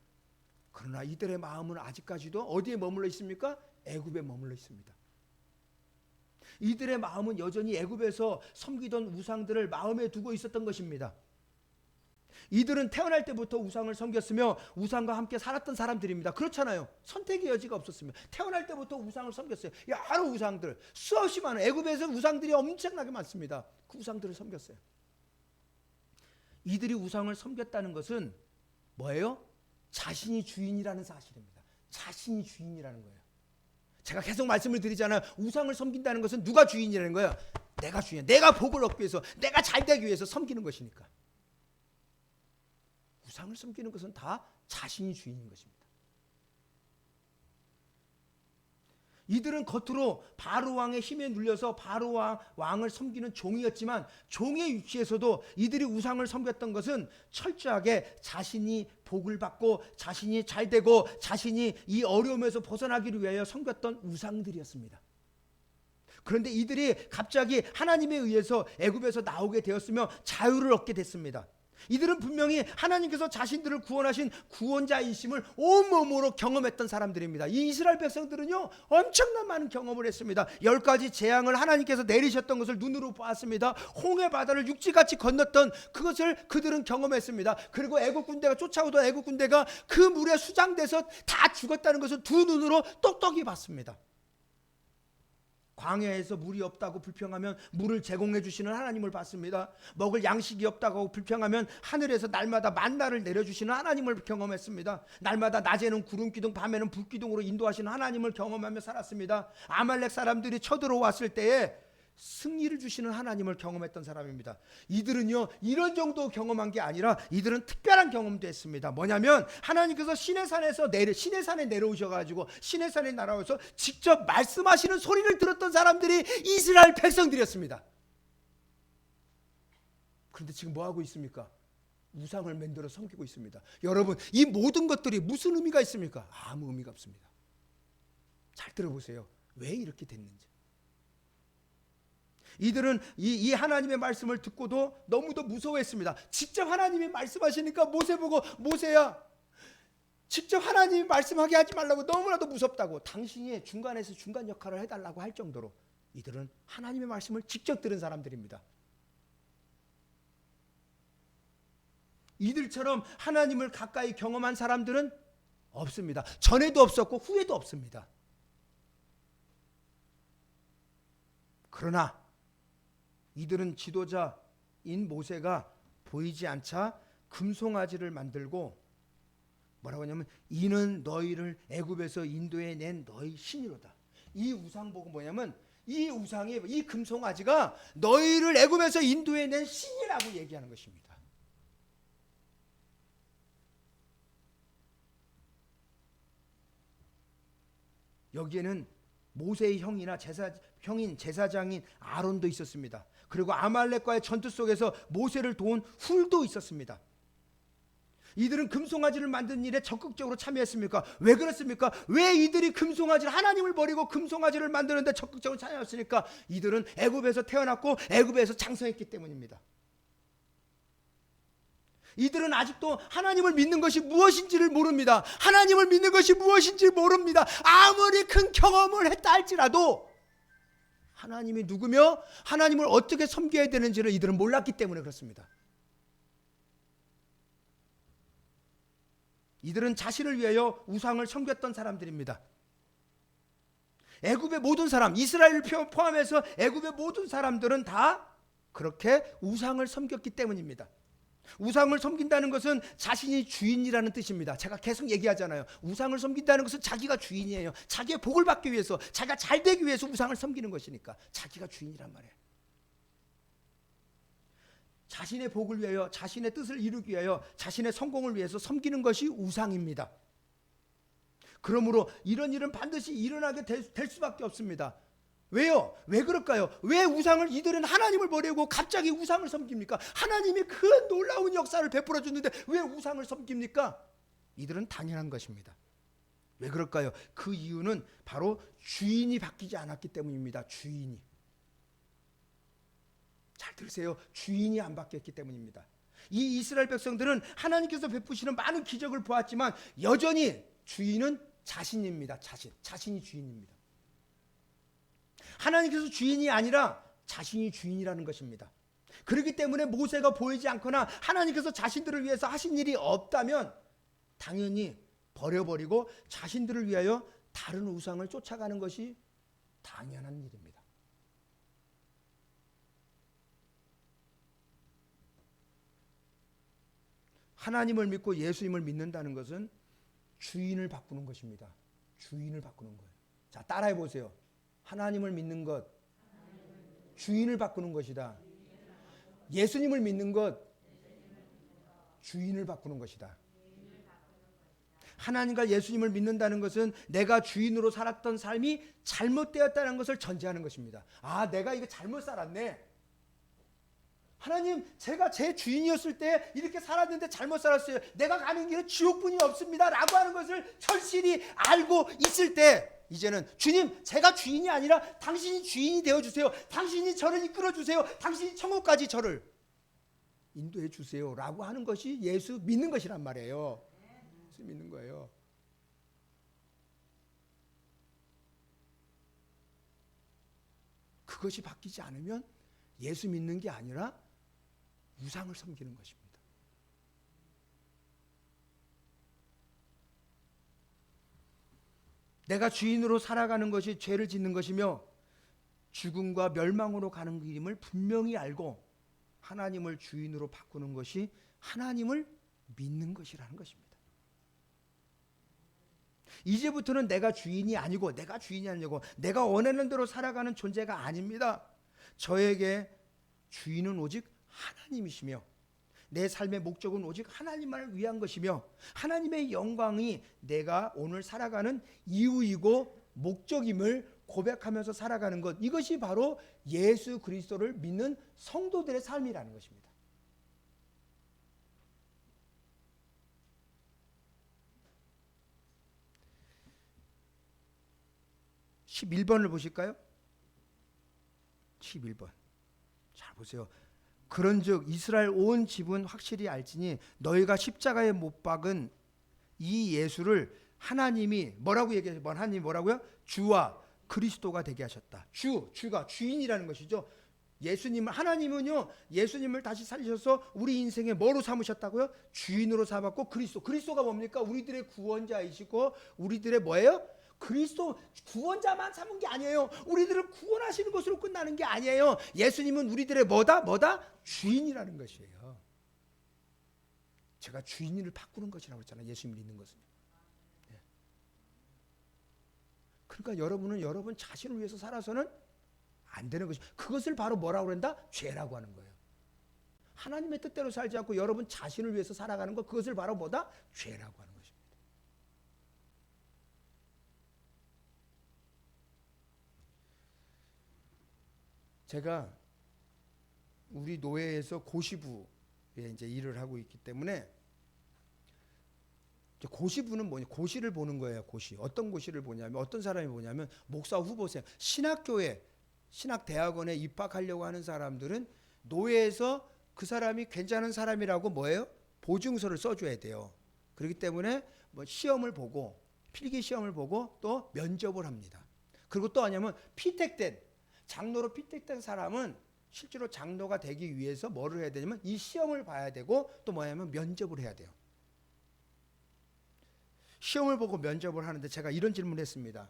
그러나 이들의 마음은 아직까지도 어디에 머물러 있습니까? 애굽에 머물러 있습니다. 이들의 마음은 여전히 애굽에서 섬기던 우상들을 마음에 두고 있었던 것입니다. 이들은 태어날 때부터 우상을 섬겼으며 우상과 함께 살았던 사람들입니다. 그렇잖아요. 선택의 여지가 없었습니다. 태어날 때부터 우상을 섬겼어요. 여러 우상들, 수없이 많은, 애굽에서 우상들이 엄청나게 많습니다. 그 우상들을 섬겼어요. 이들이 우상을 섬겼다는 것은 뭐예요? 자신이 주인이라는 사실입니다. 자신이 주인이라는 거예요. 제가 계속 말씀을 드리잖아요. 우상을 섬긴다는 것은 누가 주인이라는 거예요? 내가 주인, 내가 복을 얻기 위해서, 내가 잘 되기 위해서 섬기는 것이니까. 우상을 섬기는 것은 다 자신이 주인인 것입니다. 이들은 겉으로 바로 왕의 힘에 눌려서 바로 왕을 섬기는 종이었지만 종의 위치에서도 이들이 우상을 섬겼던 것은 철저하게 자신이 복을 받고 자신이 잘 되고 자신이 이 어려움에서 벗어나기를 위하여 섬겼던 우상들이었습니다. 그런데 이들이 갑자기 하나님에 의해서 애굽에서 나오게 되었으며 자유를 얻게 됐습니다. 이들은 분명히 하나님께서 자신들을 구원하신 구원자이심을 온몸으로 경험했던 사람들입니다. 이 이스라엘 백성들은요, 엄청난 많은 경험을 했습니다. 10가지 재앙을 하나님께서 내리셨던 것을 눈으로 보았습니다. 홍해 바다를 육지같이 건넜던 그것을 그들은 경험했습니다. 그리고 애국 군대가 쫓아오던 애국 군대가 그 물에 수장돼서 다 죽었다는 것을 두 눈으로 똑똑히 봤습니다. 광야에서 물이 없다고 불평하면 물을 제공해 주시는 하나님을 봤습니다. 먹을 양식이 없다고 불평하면 하늘에서 날마다 만나를 내려주시는 하나님을 경험했습니다. 날마다 낮에는 구름기둥 밤에는 불기둥으로 인도하시는 하나님을 경험하며 살았습니다. 아말렉 사람들이 쳐들어왔을 때에 승리를 주시는 하나님을 경험했던 사람입니다. 이들은요, 이런 정도 경험한 게 아니라 이들은 특별한 경험도 했습니다. 뭐냐면 하나님께서 시내산에 내려오셔가지고 시내산에 날아와서 직접 말씀하시는 소리를 들었던 사람들이 이스라엘 백성들이었습니다. 그런데 지금 뭐 하고 있습니까? 우상을 만들어 섬기고 있습니다. 여러분, 이 모든 것들이 무슨 의미가 있습니까? 아무 의미가 없습니다. 잘 들어보세요. 왜 이렇게 됐는지. 이들은 이 하나님의 말씀을 듣고도 너무도 무서워했습니다. 직접 하나님이 말씀하시니까 모세 보고, 모세야, 직접 하나님이 말씀하게 하지 말라고, 너무나도 무섭다고, 당신이 중간에서 중간 역할을 해달라고 할 정도로 이들은 하나님의 말씀을 직접 들은 사람들입니다. 이들처럼 하나님을 가까이 경험한 사람들은 없습니다. 전에도 없었고 후에도 없습니다. 그러나 이들은 지도자인 모세가 보이지 않자 금송아지를 만들고 뭐라고 하냐면, 이는 너희를 애굽에서 인도해 낸 너희 신이로다. 이 우상 보고 뭐냐면, 이 우상이, 이 금송아지가 너희를 애굽에서 인도해 낸 신이라고 얘기하는 것입니다. 여기에는 모세의 형인 제사장인 아론도 있었습니다. 그리고 아말렉과의 전투 속에서 모세를 도운 훌도 있었습니다. 이들은 금송아지를 만드는 일에 적극적으로 참여했습니까? 왜 그렇습니까? 왜 이들이 금송아지를, 하나님을 버리고 금송아지를 만드는데 적극적으로 참여했습니까? 이들은 애굽에서 태어났고 애굽에서 장성했기 때문입니다. 이들은 아직도 하나님을 믿는 것이 무엇인지를 모릅니다. 하나님을 믿는 것이 무엇인지 모릅니다. 아무리 큰 경험을 했다 할지라도 하나님이 누구며 하나님을 어떻게 섬겨야 되는지를 이들은 몰랐기 때문에 그렇습니다. 이들은 자신을 위하여 우상을 섬겼던 사람들입니다. 애굽의 모든 사람, 이스라엘을 포함해서 애굽의 모든 사람들은 다 그렇게 우상을 섬겼기 때문입니다. 우상을 섬긴다는 것은 자신이 주인이라는 뜻입니다. 제가 계속 얘기하잖아요. 우상을 섬긴다는 것은 자기가 주인이에요. 자기의 복을 받기 위해서, 자기가 잘 되기 위해서 우상을 섬기는 것이니까 자기가 주인이란 말이에요. 자신의 복을 위하여, 자신의 뜻을 이루기 위하여, 자신의 성공을 위해서 섬기는 것이 우상입니다. 그러므로 이런 일은 반드시 일어나게 될 수밖에 없습니다. 왜요? 왜 그럴까요? 왜 우상을, 이들은 하나님을 버리고 갑자기 우상을 섬깁니까? 하나님이 그 놀라운 역사를 베풀어 줬는데 왜 우상을 섬깁니까? 이들은 당연한 것입니다. 왜 그럴까요? 그 이유는 바로 주인이 바뀌지 않았기 때문입니다. 주인이. 잘 들으세요. 주인이 안 바뀌었기 때문입니다. 이 이스라엘 백성들은 하나님께서 베푸시는 많은 기적을 보았지만 여전히 주인은 자신입니다. 자신이 주인입니다. 하나님께서 주인이 아니라 자신이 주인이라는 것입니다. 그렇기 때문에 모세가 보이지 않거나 하나님께서 자신들을 위해서 하신 일이 없다면 당연히 버려버리고 자신들을 위하여 다른 우상을 쫓아가는 것이 당연한 일입니다. 하나님을 믿고 예수님을 믿는다는 것은 주인을 바꾸는 것입니다. 주인을 바꾸는 거예요. 자, 따라해 보세요. 하나님을 믿는 것, 주인을 바꾸는 것이다. 예수님을 믿는 것, 주인을 바꾸는 것이다. 하나님과 예수님을 믿는다는 것은 내가 주인으로 살았던 삶이 잘못되었다는 것을 전제하는 것입니다. 아, 내가 이거 잘못 살았네. 하나님, 제가 제 주인이었을 때 이렇게 살았는데 잘못 살았어요. 내가 가는 길은 지옥뿐이 없습니다. 라고 하는 것을 절실히 알고 있을 때 이제는 주님, 제가 주인이 아니라 당신이 주인이 되어주세요. 당신이 저를 이끌어주세요. 당신이 천국까지 저를 인도해 주세요. 라고 하는 것이 예수 믿는 것이란 말이에요. 예수 믿는 거예요. 그것이 바뀌지 않으면 예수 믿는 게 아니라 우상을 섬기는 것입니다. 내가 주인으로 살아가는 것이 죄를 짓는 것이며 죽음과 멸망으로 가는 길임을 분명히 알고 하나님을 주인으로 바꾸는 것이 하나님을 믿는 것이라는 것입니다. 이제부터는 내가 주인이 아니고 내가 원하는 대로 살아가는 존재가 아닙니다. 저에게 주인은 오직 하나님이시며 내 삶의 목적은 오직 하나님만을 위한 것이며 하나님의 영광이 내가 오늘 살아가는 이유이고 목적임을 고백하면서 살아가는 것, 이것이 바로 예수 그리스도를 믿는 성도들의 삶이라는 것입니다. (11번을) 보실까요? 11번 잘 보세요. 그런즉 이스라엘 온 집은 확실히 알지니 너희가 십자가에 못 박은 이 예수를 하나님이 뭐라고 얘기해요? 하나님이 뭐라고요? 주와 그리스도가 되게 하셨다. 주가 주인이라는 것이죠. 하나님은요, 예수님을 다시 살리셔서 우리 인생에 뭐로 삼으셨다고요? 주인으로 삼았고, 그리스도가 뭡니까? 우리들의 구원자이시고 우리들의 뭐예요? 그리스도 구원자만 삼은 게 아니에요. 우리들을 구원하시는 것으로 끝나는 게 아니에요. 예수님은 우리들의 뭐다? 주인이라는 것이에요. 제가 주인을 바꾸는 것이라고 했잖아요. 예수님을 믿는 것은. 그러니까 여러분은 여러분 자신을 위해서 살아서는 안 되는 것이, 그것을 바로 뭐라고 한다? 죄라고 하는 거예요. 하나님의 뜻대로 살지 않고 여러분 자신을 위해서 살아가는 것, 그것을 바로 뭐다? 죄라고 하는 것입니다. 제가 우리 노회에서 고시부에 이제 일을 하고 있기 때문에, 고시부는 뭐냐? 고시를 보는 거예요. 고시. 어떤 고시를 보냐면, 어떤 사람이 보냐면 목사 후보생, 신학교에, 신학대학원에 입학하려고 하는 사람들은 노회에서 그 사람이 괜찮은 사람이라고 뭐예요? 보증서를 써줘야 돼요. 그렇기 때문에 뭐 시험을 보고, 필기 시험을 보고 또 면접을 합니다. 그리고 또 아니면 장로로 피택된 사람은 실제로 장로가 되기 위해서 뭐를 해야 되냐면 이 시험을 봐야 되고, 또 뭐냐면 면접을 해야 돼요. 시험을 보고 면접을 하는데 제가 이런 질문을 했습니다.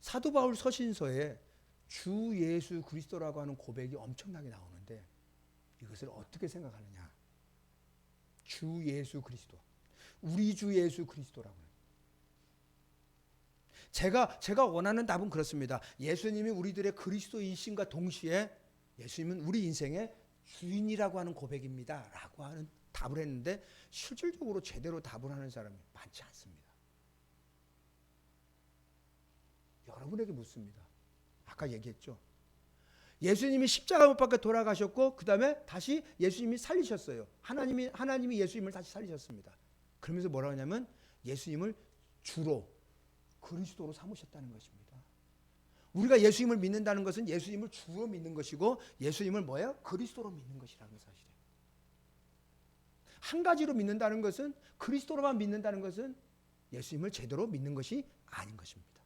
사도 바울 서신서에 주 예수 그리스도라고 하는 고백이 엄청나게 나오는데 이것을 어떻게 생각하느냐? 주 예수 그리스도, 우리 주 예수 그리스도라고 해요. 제가 원하는 답은 그렇습니다. 예수님이 우리들의 그리스도이신과 동시에 예수님은 우리 인생의 주인이라고 하는 고백입니다 라고 하는 답을 했는데, 실질적으로 제대로 답을 하는 사람이 많지 않습니다. 여러분에게 묻습니다. 아까 얘기했죠. 예수님이 십자가 못 박혀 돌아가셨고 그 다음에 다시 예수님이 살리셨어요. 하나님이 예수님을 다시 살리셨습니다. 그러면서 뭐라고 하냐면 예수님을 주로 그리스도로 삼으셨다는 것입니다. 우리가 예수님을 믿는다는 것은 예수님을 주로 믿는 것이고 예수님을 뭐예요? 그리스도로 믿는 것이라는 사실이에요. 한 가지로 믿는다는 것은, 그리스도로만 믿는다는 것은 예수님을 제대로 믿는 것이 아닌 것입니다.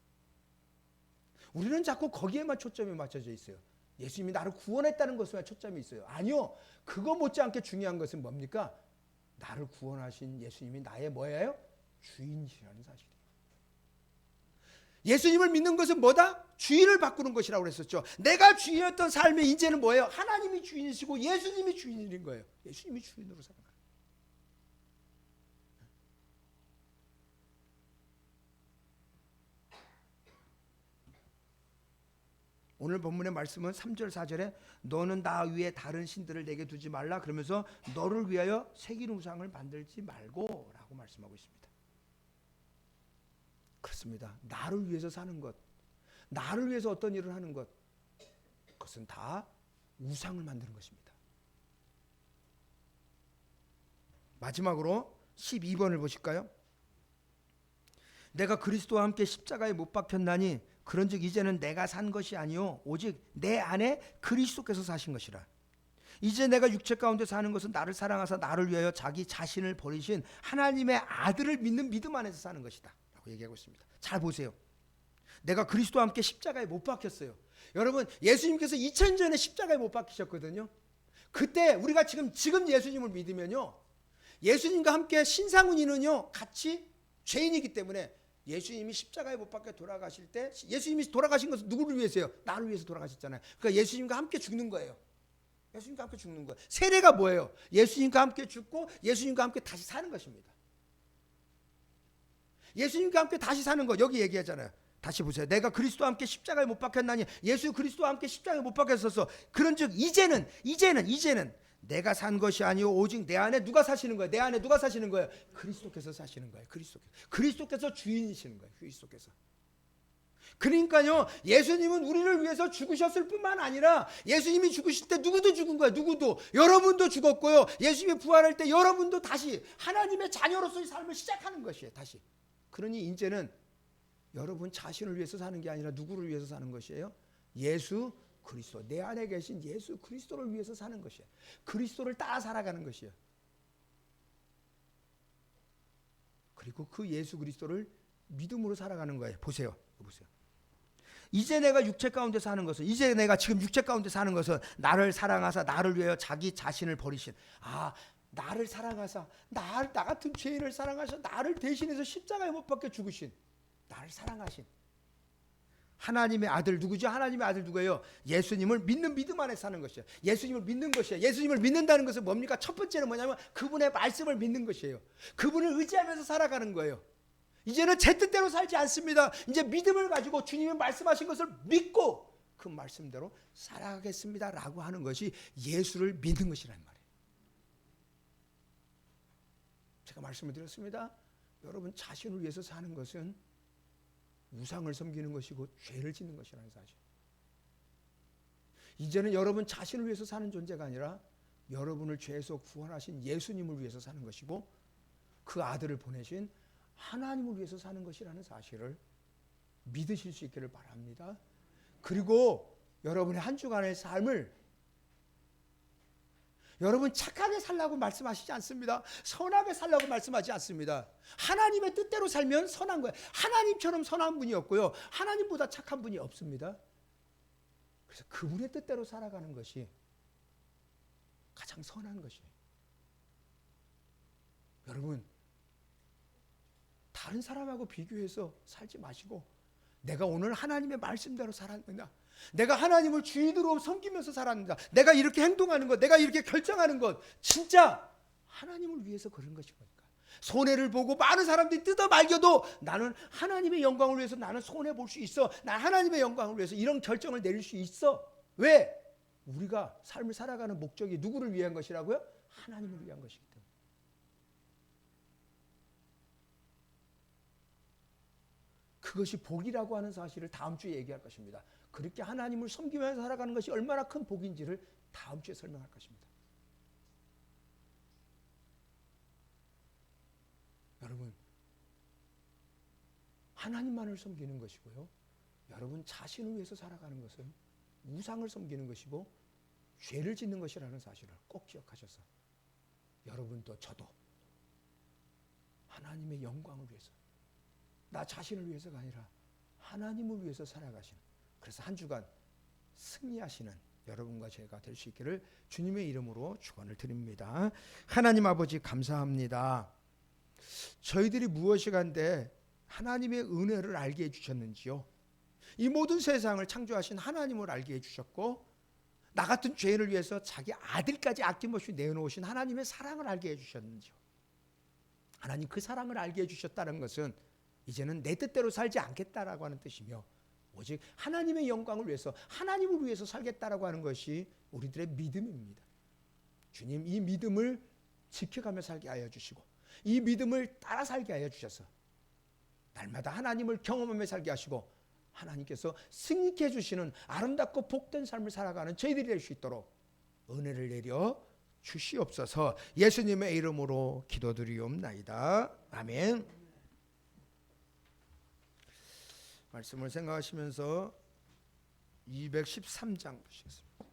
우리는 자꾸 거기에만 초점이 맞춰져 있어요. 예수님이 나를 구원했다는 것에만 초점이 있어요. 아니요. 그거 못지않게 중요한 것은 뭡니까? 나를 구원하신 예수님이 나의 뭐예요? 주인이시라는 사실이에요. 예수님을 믿는 것은 뭐다? 주인을 바꾸는 것이라고 그랬었죠. 내가 주인이었던 삶이 이제는 뭐예요? 하나님이 주인이시고 예수님이 주인인 거예요. 예수님이 주인으로 살아가요. 오늘 본문의 말씀은 3절 4절에 너는 나 위에 다른 신들을 내게 두지 말라 그러면서 너를 위하여 새긴 우상을 만들지 말고 라고 말씀하고 있습니다. 그렇습니다. 나를 위해서 사는 것, 나를 위해서 어떤 일을 하는 것, 그것은 다 우상을 만드는 것입니다. 마지막으로 12번을 보실까요? 내가 그리스도와 함께 십자가에 못 박혔나니 그런즉 이제는 내가 산 것이 아니요 오직 내 안에 그리스도께서 사신 것이라. 이제 내가 육체 가운데 사는 것은 나를 사랑하사 나를 위하여 자기 자신을 버리신 하나님의 아들을 믿는 믿음 안에서 사는 것이다 라고 얘기하고 있습니다. 잘 보세요. 내가 그리스도와 함께 십자가에 못 박혔어요. 여러분, 예수님께서 2000년 전에 십자가에 못 박히셨거든요. 그때 우리가 지금 예수님을 믿으면요, 예수님과 함께 신상훈이는요 같이 죄인이기 때문에 예수님이 십자가에 못 박혀 돌아가실 때, 예수님이 돌아가신 것은 누구를 위해서요? 나를 위해서 돌아가셨잖아요. 그러니까 예수님과 함께 죽는 거예요. 예수님과 함께 죽는 거예요. 세례가 뭐예요? 예수님과 함께 죽고 예수님과 함께 다시 사는 것입니다. 예수님과 함께 다시 사는 거 여기 얘기하잖아요. 다시 보세요. 내가 그리스도와 함께 십자가에 못 박혔나니 예수 그리스도와 함께 십자가에 못 박혔어서 그런즉 이제는 내가 산 것이 아니오 오직 내 안에 누가 사시는 거예요? 내 안에 누가 사시는 거예요? 그리스도께서 사시는 거예요. 그리스도께서 주인이시는 거예요. 그리스도께서. 그러니까요, 예수님은 우리를 위해서 죽으셨을 뿐만 아니라 예수님이 죽으실 때 누구도 죽은 거예요. 누구도. 여러분도 죽었고요. 예수님이 부활할 때 여러분도 다시 하나님의 자녀로서의 삶을 시작하는 것이에요. 다시. 그러니 이제는 여러분 자신을 위해서 사는 게 아니라 누구를 위해서 사는 것이에요? 예수 그리스도, 내 안에 계신 예수 그리스도를 위해서 사는 것이에요. 그리스도를 따라 살아가는 것이에요. 그리고 그 예수 그리스도를 믿음으로 살아가는 거예요. 보세요. 이제 내가 육체 가운데 사는 것은, 이제 내가 지금 육체 가운데 사는 것은 나를 사랑하사 나를 위하여 자기 자신을 버리신, 나를 사랑하사 나 같은 죄인을 사랑하셔 나를 대신해서 십자가에 못 박혀 죽으신, 나를 사랑하신 하나님의 아들 누구죠? 하나님의 아들 누구예요? 예수님을 믿는 믿음 안에 사는 것이에요. 예수님을 믿는 것이에요. 예수님을 믿는다는 것은 뭡니까? 첫 번째는 뭐냐면 그분의 말씀을 믿는 것이에요. 그분을 의지하면서 살아가는 거예요. 이제는 제 뜻대로 살지 않습니다. 이제 믿음을 가지고 주님이 말씀하신 것을 믿고 그 말씀대로 살아가겠습니다 라고 하는 것이 예수를 믿는 것이란 말이에요. 제가 말씀을 드렸습니다. 여러분 자신을 위해서 사는 것은 우상을 섬기는 것이고 죄를 짓는 것이라는 사실. 이제는 여러분 자신을 위해서 사는 존재가 아니라 여러분을 죄에서 구원하신 예수님을 위해서 사는 것이고 그 아들을 보내신 하나님을 위해서 사는 것이라는 사실을 믿으실 수 있기를 바랍니다. 그리고 여러분의 한 주간의 삶을 여러분 착하게 살라고 말씀하시지 않습니다. 선하게 살라고 말씀하지 않습니다. 하나님의 뜻대로 살면 선한 거예요. 하나님처럼 선한 분이 없고요. 하나님보다 착한 분이 없습니다. 그래서 그분의 뜻대로 살아가는 것이 가장 선한 것이에요. 여러분 다른 사람하고 비교해서 살지 마시고 내가 오늘 하나님의 말씀대로 살았느냐, 내가 하나님을 주인으로 섬기면서 살았느냐, 내가 이렇게 행동하는 것, 내가 이렇게 결정하는 것 진짜 하나님을 위해서 그런 것인 거니까. 손해를 보고 많은 사람들이 뜯어 말겨도 나는 하나님의 영광을 위해서 나는 손해 볼 수 있어. 난 하나님의 영광을 위해서 이런 결정을 내릴 수 있어. 왜? 우리가 삶을 살아가는 목적이 누구를 위한 것이라고요? 하나님을 위한 것이기 때문에. 그것이 복이라고 하는 사실을 다음 주에 얘기할 것입니다. 그렇게 하나님을 섬기면서 살아가는 것이 얼마나 큰 복인지를 다음 주에 설명할 것입니다. 여러분, 하나님만을 섬기는 것이고요. 여러분 자신을 위해서 살아가는 것은 우상을 섬기는 것이고 죄를 짓는 것이라는 사실을 꼭 기억하셔서 여러분도 저도 하나님의 영광을 위해서, 나 자신을 위해서가 아니라 하나님을 위해서 살아가시는, 그래서 한 주간 승리하시는 여러분과 제가 될 수 있기를 주님의 이름으로 축원을 드립니다. 하나님 아버지 감사합니다. 저희들이 무엇이 간데 하나님의 은혜를 알게 해주셨는지요. 이 모든 세상을 창조하신 하나님을 알게 해주셨고, 나 같은 죄인을 위해서 자기 아들까지 아낌없이 내어놓으신 하나님의 사랑을 알게 해주셨는지요. 하나님 그 사랑을 알게 해주셨다는 것은 이제는 내 뜻대로 살지 않겠다라고 하는 뜻이며, 오직 하나님의 영광을 위해서, 하나님을 위해서 살겠다라고 하는 것이 우리들의 믿음입니다. 주님, 이 믿음을 지켜가며 살게 하여 주시고, 이 믿음을 따라 살게 하여 주셔서 날마다 하나님을 경험하며 살게 하시고, 하나님께서 승리케 해주시는 아름답고 복된 삶을 살아가는 저희들이 될 수 있도록 은혜를 내려 주시옵소서. 예수님의 이름으로 기도드리옵나이다. 아멘. 말씀을 생각하시면서 213장 보시겠습니다.